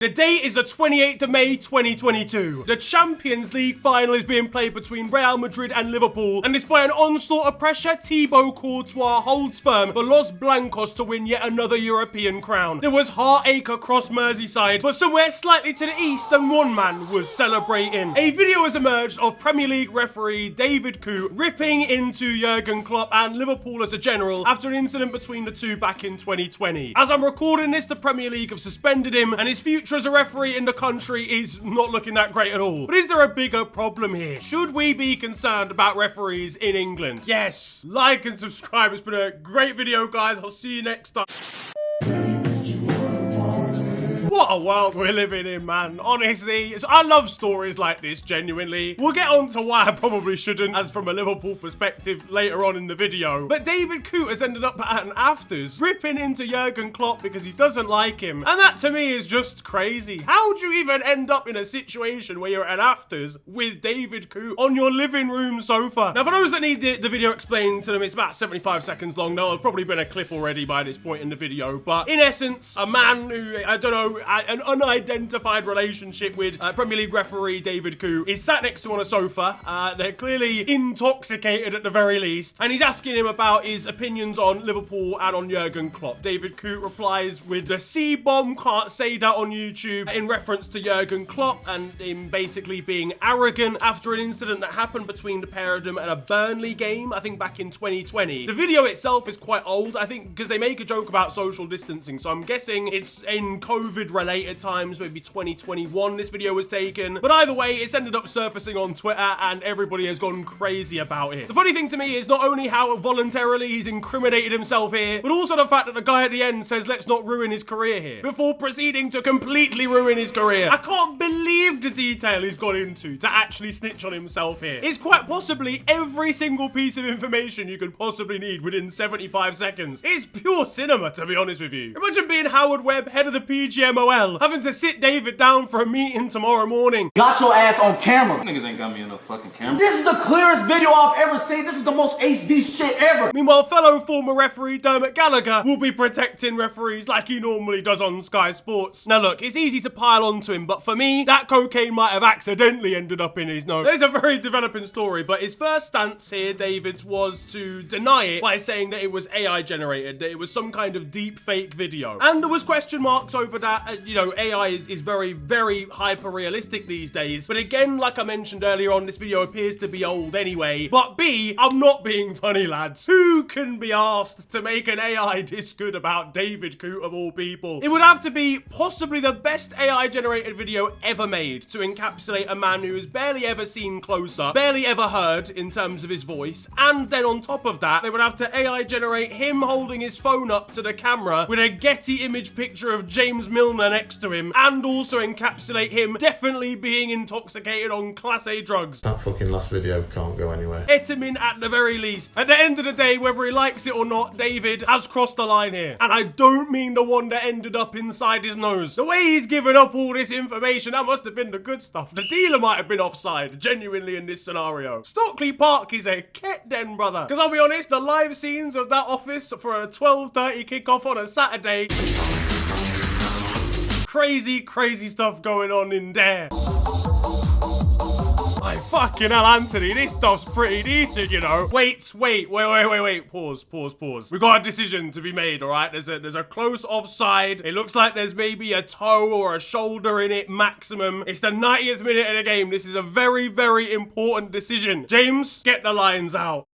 The date is the 28th of May 2022. The Champions League final is being played between Real Madrid and Liverpool, and despite an onslaught of pressure, Thibaut Courtois holds firm for Los Blancos to win yet another European crown. There was heartache across Merseyside, but somewhere slightly to the east, and one man was celebrating. A video has emerged of Premier League referee David Coote ripping into Jurgen Klopp and Liverpool as a general after an incident between the two back in 2020. As I'm recording this, the Premier League have suspended him, and his future as a referee in the country is not looking that great at all. But is there a bigger problem here? Should we be concerned about referees in England? Yes. Like and subscribe. It's been a great video, guys. I'll see you next time. What a world we're living in, man. Honestly, I love stories like this, genuinely. We'll get on to why I probably shouldn't, as from a Liverpool perspective, later on in the video. But David Coote has ended up at an afters, ripping into Jurgen Klopp because he doesn't like him. And that, to me, is just crazy. How do you even end up in a situation where you're at an afters with David Coote on your living room sofa? Now, for those that need the video explained to them, it's about 75 seconds long. There'll have probably been a clip already by this point in the video. But in essence, a man who, I don't know, an unidentified relationship with Premier League referee David Coote is sat next to on a sofa. They're clearly intoxicated at the very least, and he's asking him about his opinions on Liverpool and on Jurgen Klopp. David Coote replies with the C-bomb, can't say that on YouTube, in reference to Jurgen Klopp and him basically being arrogant after an incident that happened between the pair of them at a Burnley game, I think back in 2020. The video itself is quite old, I think, because they make a joke about social distancing, so I'm guessing it's in COVID related times, maybe 2021 this video was taken. But either way, it's ended up surfacing on Twitter and everybody has gone crazy about it. The funny thing to me is not only how voluntarily he's incriminated himself here, but also the fact that the guy at the end says let's not ruin his career here, before proceeding to completely ruin his career. I can't believe the detail he's gone into to actually snitch on himself here. It's quite possibly every single piece of information you could possibly need within 75 seconds. It's pure cinema, to be honest with you. Imagine being Howard Webb, head of the PGMOL, having to sit David down for a meeting tomorrow morning. Got your ass on camera. Niggas ain't got me on no fucking camera. This is the clearest video I've ever seen. This is the most HD shit ever. Meanwhile, fellow former referee Dermot Gallagher will be protecting referees like he normally does on Sky Sports. Now look, it's easy to pile onto him, but for me, that cocaine might have accidentally ended up in his nose. There's a very developing story, but his first stance here, David's, was to deny it by saying that it was AI generated, that it was some kind of deep fake video. And there was question marks over that. You know, AI is very, very hyper realistic these days. But again, like I mentioned earlier on, this video appears to be old anyway. But B, I'm not being funny, lads. Who can be asked to make an AI this good about David Coote of all people? It would have to be possibly the best AI generated video ever made to encapsulate a man who is barely ever seen closer, barely ever heard in terms of his voice. And then on top of that, they would have to AI generate him holding his phone up to the camera with a Getty image picture of James Milner next to him, and also encapsulate him definitely being intoxicated on Class A drugs. That fucking last video can't go anywhere. Ketamine at the very least. At the end of the day, whether he likes it or not, David has crossed the line here. And I don't mean the one that ended up inside his nose. The way he's given up all this information, that must have been the good stuff. The dealer might have been offside, genuinely, in this scenario. Stockley Park is a ket den, brother. Because I'll be honest, the live scenes of that office for a 12:30 kickoff on a Saturday, crazy stuff going on in there. My fucking hell, Anthony, this stuff's pretty decent, you know. Wait. Pause. We've got a decision to be made, all right? There's a close offside. It looks like there's maybe a toe or a shoulder in it, maximum. It's the 90th minute of the game. This is a very, very important decision. James, get the lines out.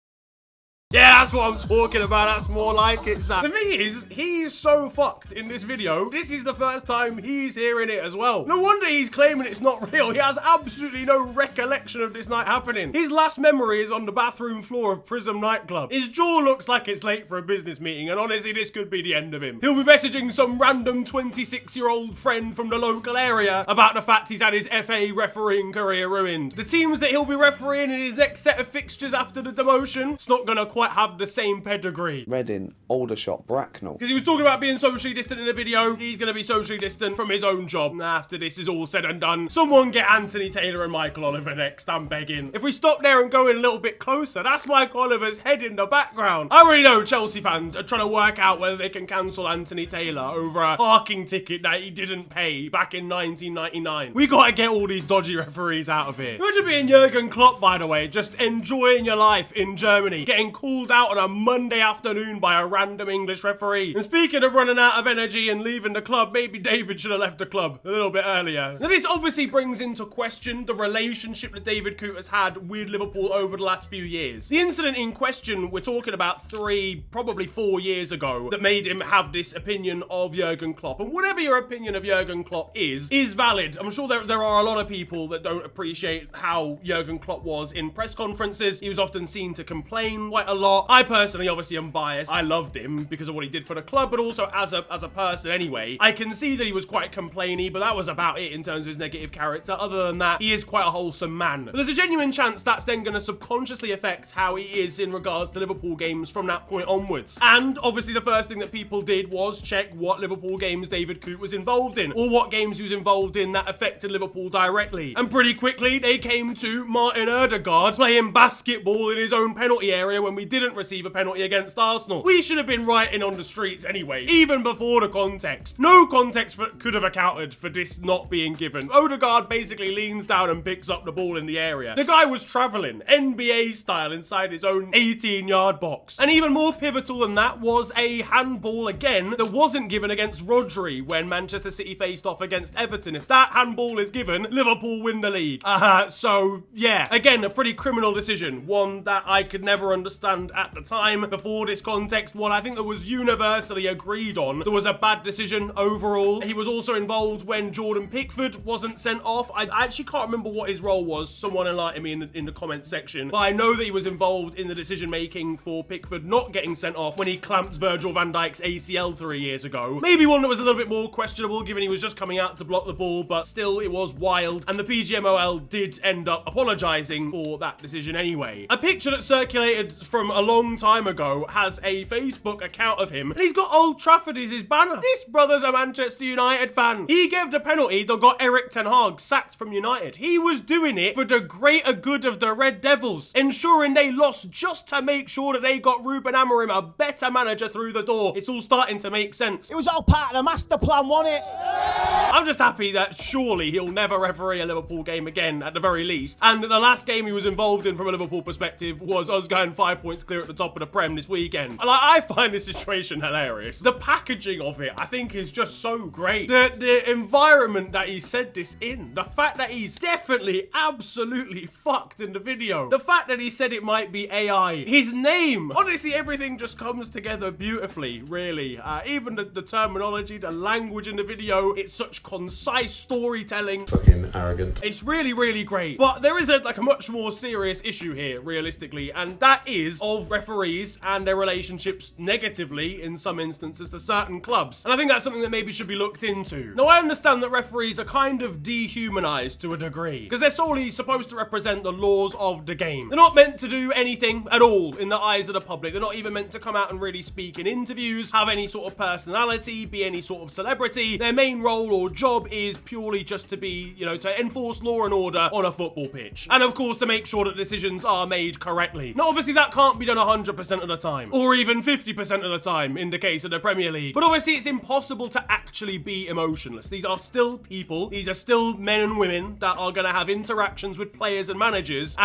Yeah, that's what I'm talking about. That's more like it, Sam. The thing is, he's so fucked in this video. This is the first time he's hearing it as well. No wonder he's claiming it's not real. He has absolutely no recollection of this night happening. His last memory is on the bathroom floor of Prism nightclub. His jaw looks like it's late for a business meeting, and honestly, this could be the end of him. He'll be messaging some random 26-year-old friend from the local area about the fact he's had his FA refereeing career ruined. The teams that he'll be refereeing in his next set of fixtures after the demotion, it's not gonna quite quite have the same pedigree. Reading, Aldershot, Bracknell. Because he was talking about being socially distant in the video. He's going to be socially distant from his own job. After this is all said and done, someone get Anthony Taylor and Michael Oliver next, I'm begging. If we stop there and go in a little bit closer, that's Michael Oliver's head in the background. I already know Chelsea fans are trying to work out whether they can cancel Anthony Taylor over a parking ticket that he didn't pay back in 1999. We got to get all these dodgy referees out of here. Imagine being Jurgen Klopp, by the way, just enjoying your life in Germany, getting called out on a Monday afternoon by a random English referee. And speaking of running out of energy and leaving the club, maybe David should have left the club a little bit earlier. Now, this obviously brings into question the relationship that David Coote has had with Liverpool over the last few years. The incident in question, we're talking about 3, probably 4 years ago, that made him have this opinion of Jurgen Klopp. And whatever your opinion of Jurgen Klopp is valid. I'm sure there are a lot of people that don't appreciate how Jurgen Klopp was in press conferences. He was often seen to complain quite a lot. I personally obviously am biased. I loved him because of what he did for the club, but also as a person anyway. I can see that he was quite complainy, but that was about it in terms of his negative character. Other than that, he is quite a wholesome man. But there's a genuine chance that's then going to subconsciously affect how he is in regards to Liverpool games from that point onwards. And obviously the first thing that people did was check what Liverpool games David Coote was involved in, or what games he was involved in that affected Liverpool directly. And pretty quickly, they came to Martin Ødegaard playing basketball in his own penalty area when we didn't receive a penalty against Arsenal. We should have been rioting on the streets anyway, even before the context. No context could have accounted for this not being given. Ødegaard basically leans down and picks up the ball in the area. The guy was traveling, NBA style, inside his own 18-yard box. And even more pivotal than that was a handball again that wasn't given against Rodri when Manchester City faced off against Everton. If that handball is given, Liverpool win the league. So yeah, again, a pretty criminal decision. One that I could never understand at the time before this context. One I think that was universally agreed on. There was a bad decision overall. He was also involved when Jordan Pickford wasn't sent off. I actually can't remember what his role was. Someone enlighten me in the comments section. But I know that he was involved in the decision making for Pickford not getting sent off when he clamped Virgil van Dijk's ACL 3 years ago. Maybe one that was a little bit more questionable given he was just coming out to block the ball, but still it was wild. And the PGMOL did end up apologising for that decision anyway. A picture that circulated from a long time ago has a Facebook account of him, and he's got Old Trafford as his banner. This brother's a Manchester United fan. He gave the penalty that got Erik ten Hag sacked from United. He was doing it for the greater good of the Red Devils, ensuring they lost just to make sure that they got Ruben Amorim, a better manager, through the door. It's all starting to make sense. It was all part of the master plan, wasn't it? I'm just happy that surely he'll never referee a Liverpool game again, at the very least. And the last game he was involved in from a Liverpool perspective was us going 5 points clear at the top of the Prem this weekend. And I find this situation hilarious. The packaging of it, I think, is just so great. The environment that he said this in, the fact that he's definitely absolutely fucked in the video, the fact that he said it might be AI, his name, honestly, everything just comes together beautifully, really. Even the terminology, the language in the video, it's such concise storytelling. Fucking arrogant. It's really, really great. But there is a much more serious issue here, realistically, and that is of referees and their relationships negatively, in some instances, to certain clubs. And I think that's something that maybe should be looked into. Now, I understand that referees are kind of dehumanized to a degree, because they're solely supposed to represent the laws of the game. They're not meant to do anything at all in the eyes of the public. They're not even meant to come out and really speak in interviews, have any sort of personality, be any sort of celebrity. Their main role or job is purely just to be, to enforce law and order on a football pitch. And of course, to make sure that decisions are made correctly. Now, obviously, that can't be done 100% of the time, or even 50% of the time in the case of the Premier League. But obviously, it's impossible to actually be emotionless. These are still people. These are still men and women that are going to have interactions with players and managers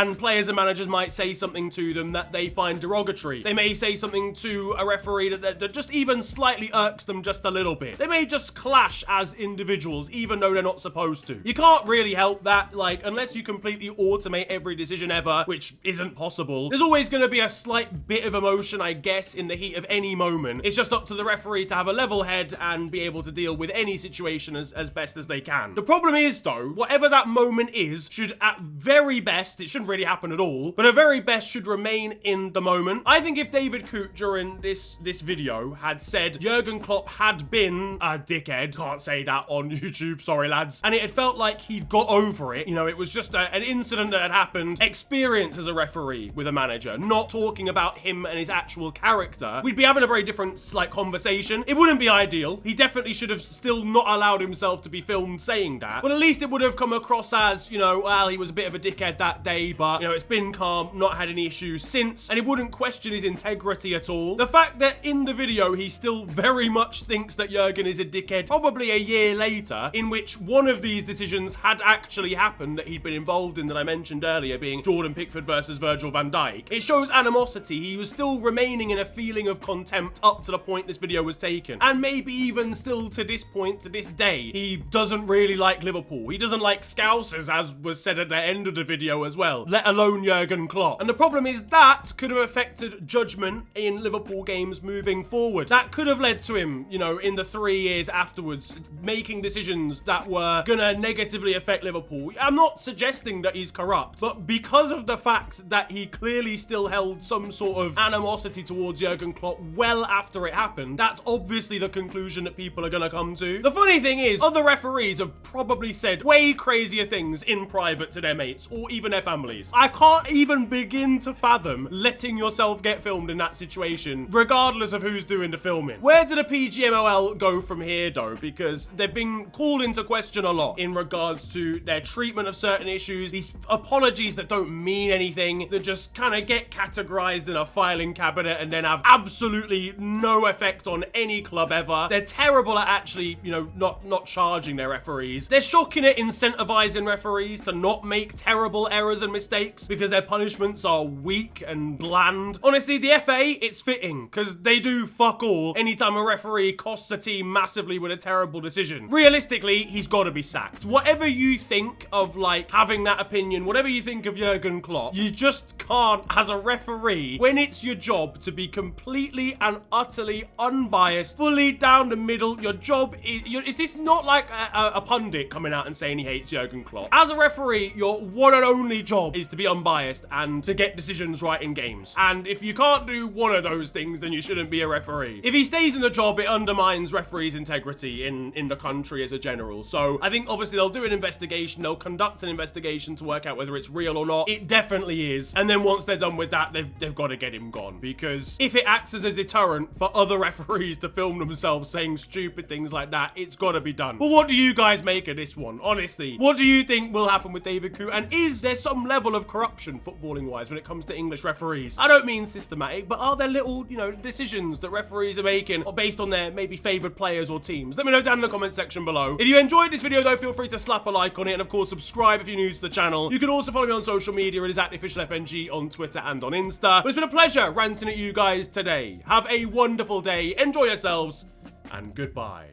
might say something to them that they find derogatory. They may say something to a referee that just even slightly irks them just a little bit. They may just clash as individuals, even though they're not supposed to. You can't really help that, unless you completely automate every decision ever, which isn't possible. There's always going to be a slight bit of emotion, I guess, in the heat of any moment. It's just up to the referee to have a level head and be able to deal with any situation as best as they can. The problem is, though, whatever that moment is, should at very best, it shouldn't really happen at all, but at very best should remain in the moment. I think if David Coote during this video had said Jurgen Klopp had been a dickhead, can't say that on YouTube, sorry lads, and it had felt like he'd got over it, it was just an incident that had happened, experience as a referee with a manager, not talking about him and his actual character, we'd be having a very different, like, conversation. It wouldn't be ideal. He definitely should have still not allowed himself to be filmed saying that. But at least it would have come across as, you know, well, he was a bit of a dickhead that day, but, you know, it's been calm, not had any issues since, and it wouldn't question his integrity at all. The fact that in the video, he still very much thinks that Jurgen is a dickhead, probably a year later, in which one of these decisions had actually happened that he'd been involved in that I mentioned earlier, being Jordan Pickford versus Virgil van Dijk. It shows animosity. He was still remaining in a feeling of contempt up to the point this video was taken. And maybe even still to this point, to this day, he doesn't really like Liverpool. He doesn't like Scousers, as was said at the end of the video as well, let alone Jurgen Klopp. And the problem is that could have affected judgment in Liverpool games moving forward. That could have led to him, you know, in the 3 years afterwards, making decisions that were gonna negatively affect Liverpool. I'm not suggesting that he's corrupt, but because of the fact that he clearly still held some sort of animosity towards Jurgen Klopp well after it happened, that's obviously the conclusion that people are gonna come to. The funny thing is, other referees have probably said way crazier things in private to their mates or even their families. I can't even begin to fathom letting yourself get filmed in that situation, regardless of who's doing the filming. Where do the PGMOL go from here though? Because they've been called into question a lot in regards to their treatment of certain issues, these apologies that don't mean anything, that just kind of get categorized in a filing cabinet and then have absolutely no effect on any club ever. They're terrible at actually, you know, not charging their referees. They're shocking at incentivizing referees to not make terrible errors and mistakes because their punishments are weak and bland. Honestly, the FA, it's fitting because they do fuck all anytime a referee costs a team massively with a terrible decision. Realistically, he's got to be sacked. Whatever you think of, like, having that opinion, whatever you think of Jurgen Klopp, you just can't, as a referee, when it's your job to be completely and utterly unbiased, fully down the middle, your job is this not like a pundit coming out and saying he hates Jurgen Klopp? As a referee, your one and only job is to be unbiased and to get decisions right in games. And if you can't do one of those things, then you shouldn't be a referee. If he stays in the job, it undermines referees' integrity in the country as a general. So I think obviously they'll do an investigation, they'll conduct an investigation to work out whether it's real or not. It definitely is. And then once they're done with that, they've got to get him gone, because if it acts as a deterrent for other referees to film themselves saying stupid things like that, it's got to be done. But what do you guys make of this one? Honestly, what do you think will happen with David Coote? And is there some level of corruption footballing wise when it comes to English referees? I don't mean systematic, but are there little, you know, decisions that referees are making or based on their maybe favored players or teams? Let me know down in the comment section below. If you enjoyed this video though, feel free to slap a like on it, and of course subscribe if you're new to the channel. You can also follow me on social media. It is at officialfng on Twitter and on Insta. But it's been a pleasure ranting at you guys today. Have a wonderful day, enjoy yourselves, and goodbye.